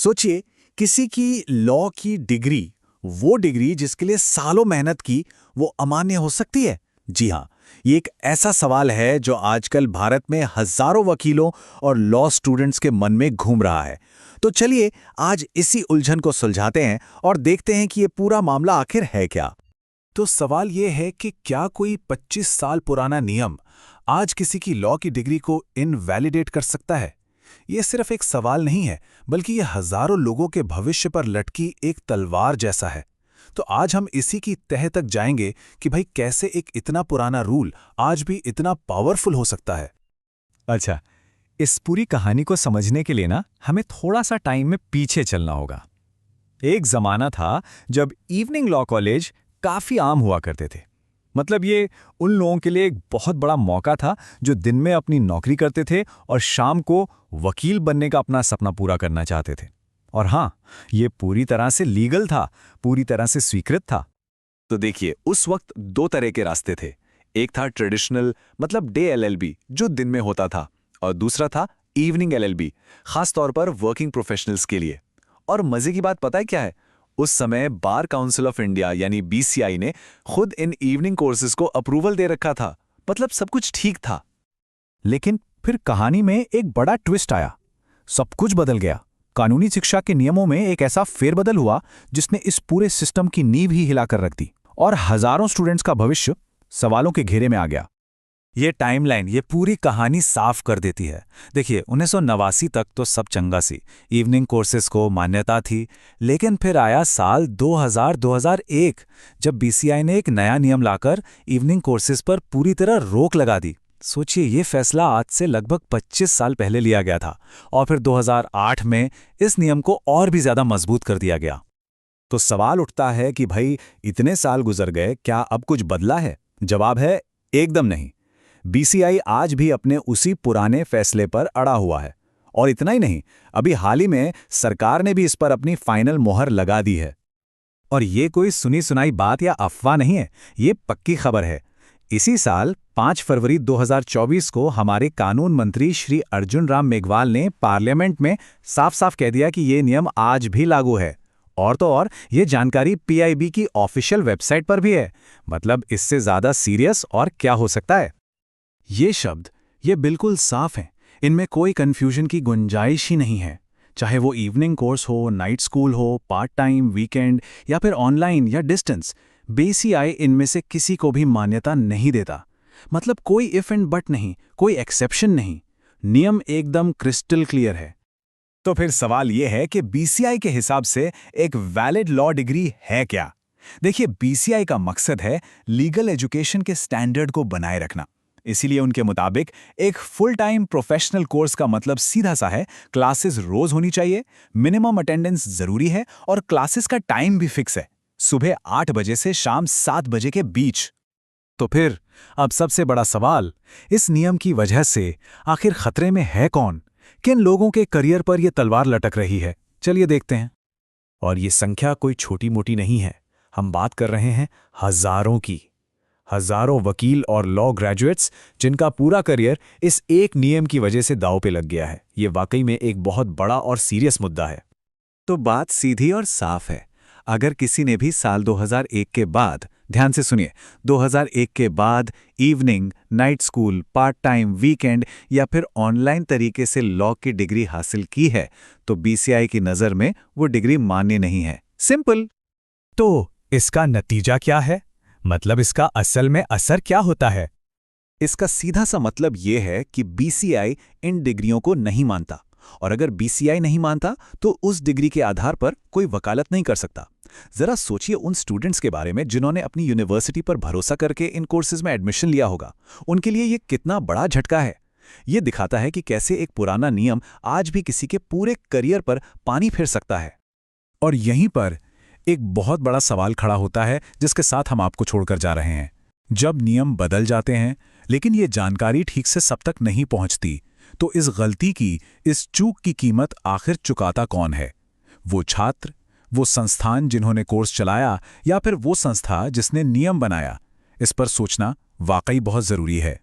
सोचिए, किसी की लॉ की डिग्री, वो डिग्री जिसके लिए सालों मेहनत की, वो अमान्य हो सकती है? जी हाँ, ये एक ऐसा सवाल है जो आजकल भारत में हजारों वकीलों और लॉ स्टूडेंट्स के मन में घूम रहा है। तो चलिए आज इसी उलझन को सुलझाते हैं और देखते हैं कि ये पूरा मामला आखिर है क्या। तो सवाल ये है कि क्या कोई 25 साल पुराना नियम आज किसी की लॉ की डिग्री को इनवैलिडेट कर सकता है? ये सिर्फ एक सवाल नहीं है, बल्कि ये हजारों लोगों के भविष्य पर लटकी एक तलवार जैसा है। तो आज हम इसी की तह तक जाएंगे कि भाई कैसे एक इतना पुराना रूल आज भी इतना पावरफुल हो सकता है। अच्छा, इस पूरी कहानी को समझने के लिए ना हमें थोड़ा सा टाइम में पीछे चलना होगा। एक जमाना था जब इवनिंग लॉ कॉलेज काफी आम हुआ करते थे। मतलब ये उन लोगों के लिए एक बहुत बड़ा मौका था जो दिन में अपनी नौकरी करते थे और शाम को वकील बनने का अपना सपना पूरा करना चाहते थे। और हाँ, ये पूरी तरह से लीगल था, पूरी तरह से स्वीकृत था। तो देखिए, उस वक्त दो तरह के रास्ते थे। एक था ट्रेडिशनल, मतलब डे एलएलबी, जो दिन में होता था, और दूसरा था इवनिंग एलएलबी, खास तौर पर वर्किंग प्रोफेशनल्स के लिए। और मजे की बात पता है क्या है? उस समय बार काउंसिल ऑफ इंडिया यानी बीसीआई ने खुद इन इवनिंग कोर्सेज को अप्रूवल दे रखा था। मतलब सब कुछ ठीक था। लेकिन फिर कहानी में एक बड़ा ट्विस्ट आया। सब कुछ बदल गया। कानूनी शिक्षा के नियमों में एक ऐसा फेरबदल हुआ जिसने इस पूरे सिस्टम की नींव ही हिलाकर रख दी और हजारों स्टूडेंट्स का भविष्य सवालों के घेरे में आ गया। ये टाइमलाइन ये पूरी कहानी साफ कर देती है। देखिए, 1989 तक तो सब चंगा सी, इवनिंग कोर्सेज को मान्यता थी। लेकिन फिर आया साल 2000-2001 जब बीसीआई ने एक नया नियम लाकर इवनिंग कोर्सेज पर पूरी तरह रोक लगा दी। सोचिए, ये फैसला आज से लगभग 25 साल पहले लिया गया था और फिर 2008 में इस नियम को और भी ज्यादा मजबूत कर दिया गया। तो सवाल उठता है कि भाई इतने साल गुजर गए, क्या अब कुछ बदला है? जवाब है एकदम नहीं। बीसीआई आज भी अपने उसी पुराने फैसले पर अड़ा हुआ है। और इतना ही नहीं, अभी हाल ही में सरकार ने भी इस पर अपनी फाइनल मोहर लगा दी है। और ये कोई सुनी सुनाई बात या अफवाह नहीं है, ये पक्की खबर है। इसी साल 5 फरवरी 2024 को हमारे कानून मंत्री श्री अर्जुन राम मेघवाल ने पार्लियामेंट में साफ साफ कह दिया कि ये नियम आज भी लागू है। और तो और ये जानकारी पीआईबी की ऑफिशियल वेबसाइट पर भी है। मतलब इससे ज्यादा सीरियस और क्या हो सकता है? ये शब्द ये बिल्कुल साफ हैं। इनमें कोई कन्फ्यूजन की गुंजाइश ही नहीं है। चाहे वो इवनिंग कोर्स हो, नाइट स्कूल हो, पार्ट टाइम, वीकेंड या फिर ऑनलाइन या डिस्टेंस, बीसीआई इनमें से किसी को भी मान्यता नहीं देता। मतलब कोई इफ एंड बट नहीं, कोई एक्सेप्शन नहीं। नियम एकदम क्रिस्टल क्लियर है। तो फिर सवाल यह है कि बीसीआई के हिसाब से एक वैलिड लॉ डिग्री है क्या? देखिए, बीसीआई का मकसद है लीगल एजुकेशन के स्टैंडर्ड को बनाए रखना। इसीलिए उनके मुताबिक एक फुल टाइम प्रोफेशनल कोर्स का मतलब सीधा सा है, क्लासेस रोज होनी चाहिए, मिनिमम अटेंडेंस जरूरी है और क्लासेस का टाइम भी फिक्स है, सुबह 8 बजे से शाम 7 बजे के बीच। तो फिर अब सबसे बड़ा सवाल, इस नियम की वजह से आखिर खतरे में है कौन? किन लोगों के करियर पर यह तलवार लटक रही है? चलिए देखते हैं। और ये संख्या कोई छोटी मोटी नहीं है। हम बात कर रहे हैं हजारों की। हजारों वकील और लॉ ग्रेजुएट्स जिनका पूरा करियर इस एक नियम की वजह से दांव पे लग गया है। ये वाकई में एक बहुत बड़ा और सीरियस मुद्दा है। तो बात सीधी और साफ है। अगर किसी ने भी साल 2001 के बाद, ध्यान से सुनिए, 2001 के बाद evening, night school, part time, weekend या फिर ऑनलाइन तरीके से लॉ की डिग्री हासिल की है, तो बीसीआई की नज़र में वो डिग्री मान्य नहीं है। सिंपल। तो इसका नतीजा क्या है? मतलब इसका असल में असर क्या होता है? इसका सीधा सा मतलब यह है कि बीसीआई इन डिग्रियों को नहीं मानता, और अगर बीसीआई नहीं मानता तो उस डिग्री के आधार पर कोई वकालत नहीं कर सकता। जरा सोचिए उन स्टूडेंट्स के बारे में जिन्होंने अपनी यूनिवर्सिटी पर भरोसा करके इन कोर्सेज में एडमिशन लिया होगा। उनके लिए ये कितना बड़ा झटका है। ये दिखाता है कि कैसे एक पुराना नियम आज भी किसी के पूरे करियर पर पानी फेर सकता है। और यहीं पर एक बहुत बड़ा सवाल खड़ा होता है जिसके साथ हम आपको छोड़कर जा रहे हैं। जब नियम बदल जाते हैं लेकिन ये जानकारी ठीक से सब तक नहीं पहुंचती, तो इस गलती की, इस चूक की कीमत आखिर चुकाता कौन है? वो छात्र, वो संस्थान जिन्होंने कोर्स चलाया, या फिर वो संस्था जिसने नियम बनाया? इस पर सोचना वाकई बहुत जरूरी है।